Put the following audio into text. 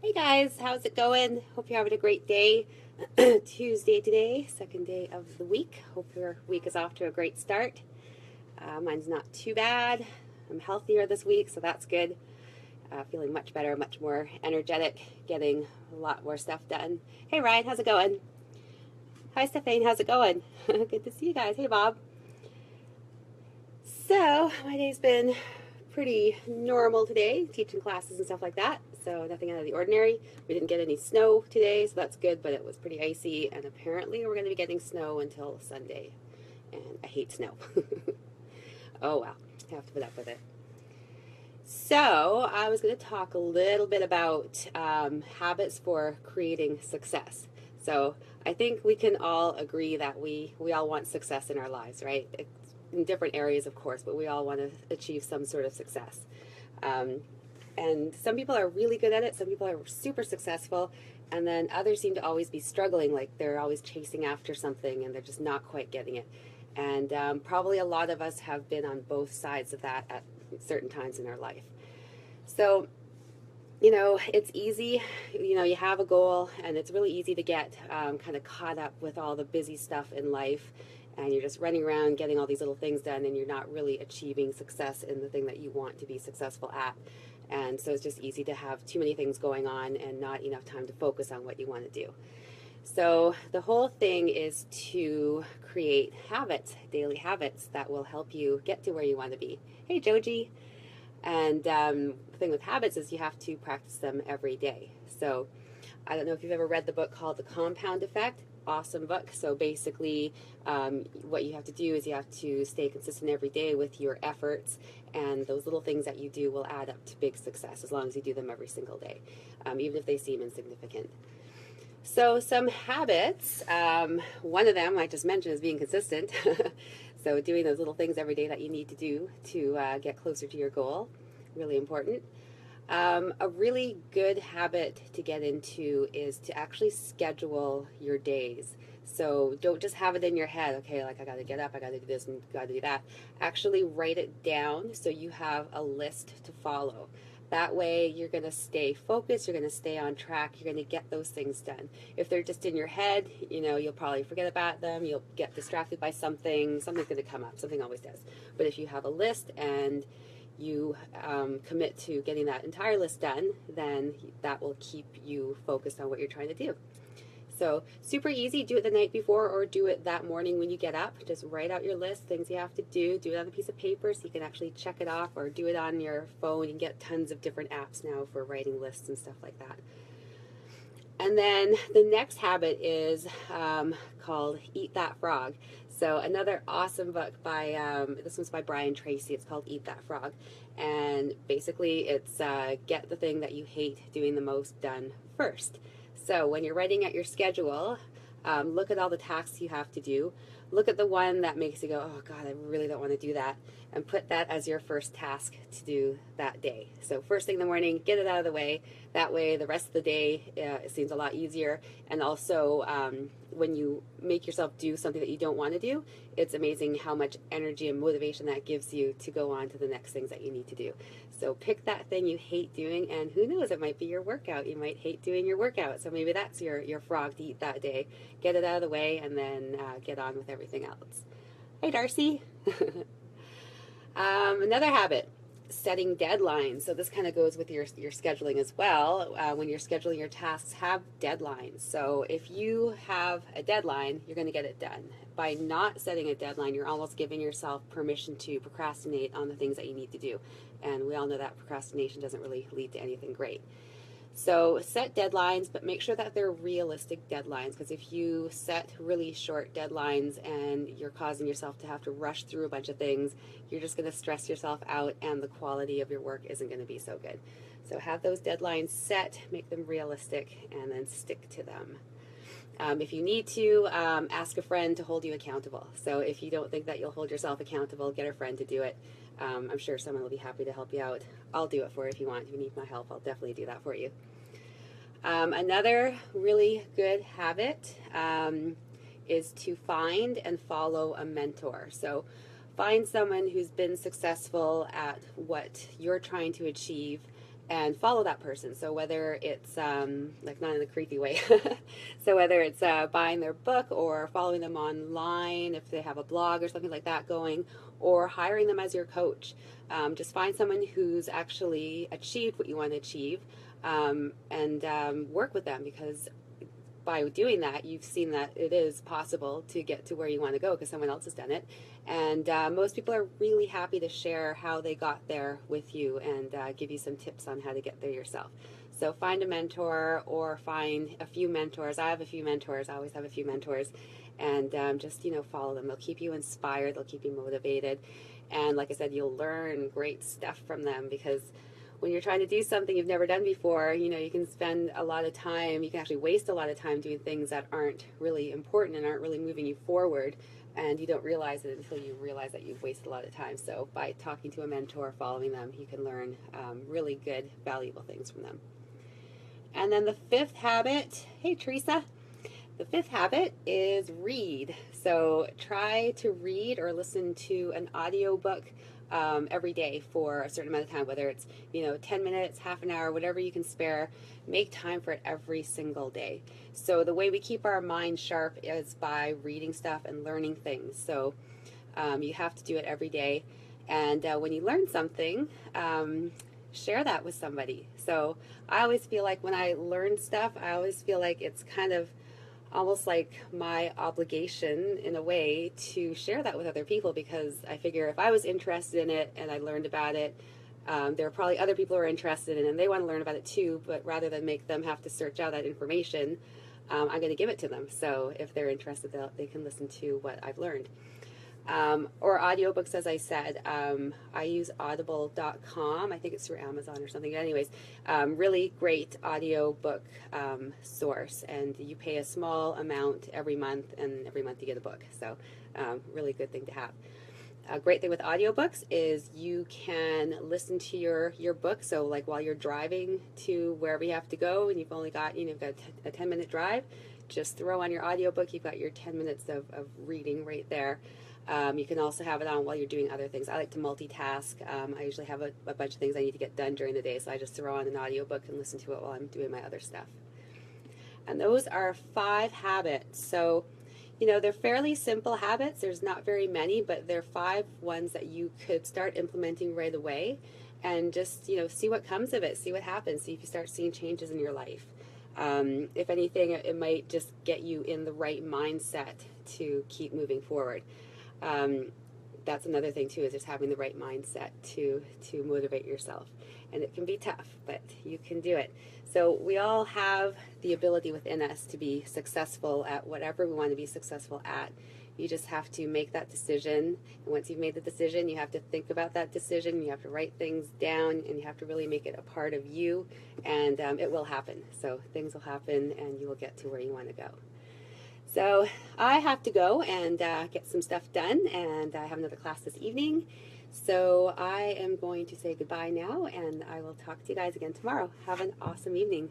Hey guys, how's it going? Hope you're having a great day. Tuesday today, second day of the week. Hope your week is off to a great start. Mine's not too bad. I'm healthier this week, so that's good. Feeling much better, much more energetic, getting a lot more stuff done. Hey Ryan, how's it going? Hi Stephane, how's it going? Good to see you guys. Hey Bob. So, my day's been pretty normal today, teaching classes and stuff like that. So nothing out of the ordinary. We didn't get any snow today, so that's good, but it was pretty icy, and apparently we're going to be getting snow until Sunday. And I hate snow. Oh well, I have to put up with it. So I was going to talk a little bit about habits for creating success. So I think we can all agree that we all want success in our lives, right? In different areas, of course, but we all want to achieve some sort of success. Um, and some people are really good at it, some people are super successful, and then others seem to always be struggling, like they're always chasing after something and they're just not quite getting it. And probably a lot of us have been on both sides of that at certain times in our life. So, it's easy, you have a goal, and it's really easy to get kind of caught up with all the busy stuff in life, and you're just running around getting all these little things done, and you're not really achieving success in the thing that you want to be successful at. And so it's just easy to have too many things going on and not enough time to focus on what you want to do. So the whole thing is to create habits, daily habits that will help you get to where you want to be. Hey, Joji. And the thing with habits is you have to practice them every day. So I don't know if you've ever read the book called The Compound Effect. Awesome book. So basically, what you have to do is you have to stay consistent every day with your efforts, and those little things that you do will add up to big success as long as you do them every single day, even if they seem insignificant. So some habits, one of them I just mentioned is being consistent. So doing those little things every day that you need to do to get closer to your goal, really important. A really good habit to get into is to actually schedule your days. So don't just have it in your head, okay, like I got to get up, I got to do this, and got to do that. Actually write it down so you have a list to follow. That way you're going to stay focused, you're going to stay on track, you're going to get those things done. If they're just in your head, you'll probably forget about them, you'll get distracted by something, something's going to come up, something always does. But if you have a list and you commit to getting that entire list done, then that will keep you focused on what you're trying to do. So super easy. Do it the night before or do it that morning when you get up. Just write out your list, things you have to do. Do it on a piece of paper so you can actually check it off, or do it on your phone. You can get tons of different apps now for writing lists and stuff like that. And then the next habit is called Eat That Frog. So another awesome book by, this one's by Brian Tracy. It's called Eat That Frog. And basically it's get the thing that you hate doing the most done first. So when you're writing out your schedule, look at all the tasks you have to do. Look at the one that makes you go, oh God, I really don't want to do that, and put that as your first task to do that day. So first thing in the morning, get it out of the way. That way the rest of the day it seems a lot easier. And also when you make yourself do something that you don't want to do, it's amazing how much energy and motivation that gives you to go on to the next things that you need to do. So pick that thing you hate doing, and who knows, it might be your workout. You might hate doing your workout, so maybe that's your frog to eat that day. Get it out of the way and then get on with everything else. Hey Darcy. Another habit, setting deadlines. So this kind of goes with your scheduling as well. When you're scheduling your tasks, have deadlines. So if you have a deadline, you're going to get it done. By not setting a deadline, you're almost giving yourself permission to procrastinate on the things that you need to do. And we all know that procrastination doesn't really lead to anything great. So set deadlines, but make sure that they're realistic deadlines, because if you set really short deadlines and you're causing yourself to have to rush through a bunch of things, you're just going to stress yourself out and the quality of your work isn't going to be so good. So have those deadlines set, make them realistic, and then stick to them. If you need to, ask a friend to hold you accountable. So if you don't think that you'll hold yourself accountable, get a friend to do it. I'm sure someone will be happy to help you out. I'll do it for you if you want. If you need my help, I'll definitely do that for you. Another really good habit is to find and follow a mentor. So find someone who's been successful at what you're trying to achieve and follow that person. So whether it's like not in a creepy way, so whether it's buying their book or following them online if they have a blog or something like that going, or hiring them as your coach. Just find someone who's actually achieved what you want to achieve, and work with them, because by doing that, you've seen that it is possible to get to where you want to go because someone else has done it. And most people are really happy to share how they got there with you and give you some tips on how to get there yourself. So find a mentor or find a few mentors. I have a few mentors. I always have a few mentors. And just, follow them. They'll keep you inspired. They'll keep you motivated. And like I said, you'll learn great stuff from them, because when you're trying to do something you've never done before, you can spend a lot of time, you can actually waste a lot of time doing things that aren't really important and aren't really moving you forward, and you don't realize it until you realize that you've wasted a lot of time. So by talking to a mentor, following them, you can learn really good, valuable things from them. And then the fifth habit, hey Teresa, the fifth habit is read. So try to read or listen to an audiobook every day for a certain amount of time, whether it's 10 minutes, half an hour, whatever you can spare. Make time for it every single day. So the way we keep our mind sharp is by reading stuff and learning things. So you have to do it every day. And when you learn something, share that with somebody. So I always feel like when I learn stuff, I always feel like it's kind of almost like my obligation in a way to share that with other people, because I figure if I was interested in it and I learned about it, there are probably other people who are interested in it and they want to learn about it too, but rather than make them have to search out that information, I'm going to give it to them. So if they're interested, they can listen to what I've learned. Or audiobooks, as I said. I use audible.com. I think it's through Amazon or something. Anyways, really great audiobook source, and you pay a small amount every month, and every month you get a book. So really good thing to have. A great thing with audiobooks is you can listen to your book. So like while you're driving to wherever you have to go and you've only got, you've got a 10-minute drive, just throw on your audiobook. You've got your 10 minutes of reading right there. You can also have it on while you're doing other things. I like to multitask. I usually have a bunch of things I need to get done during the day, so I just throw on an audiobook and listen to it while I'm doing my other stuff. And those are 5 habits. So, they're fairly simple habits. There's not very many, but they're 5 ones that you could start implementing right away, and just, see what comes of it, see what happens, see if you start seeing changes in your life. If anything, it might just get you in the right mindset to keep moving forward. That's another thing too, is just having the right mindset to motivate yourself. And it can be tough, but you can do it. So we all have the ability within us to be successful at whatever we want to be successful at. You just have to make that decision. And once you've made the decision, you have to think about that decision. You have to write things down, and you have to really make it a part of you. And it will happen. So things will happen, and you will get to where you want to go. So I have to go and get some stuff done, and I have another class this evening. So I am going to say goodbye now, and I will talk to you guys again tomorrow. Have an awesome evening.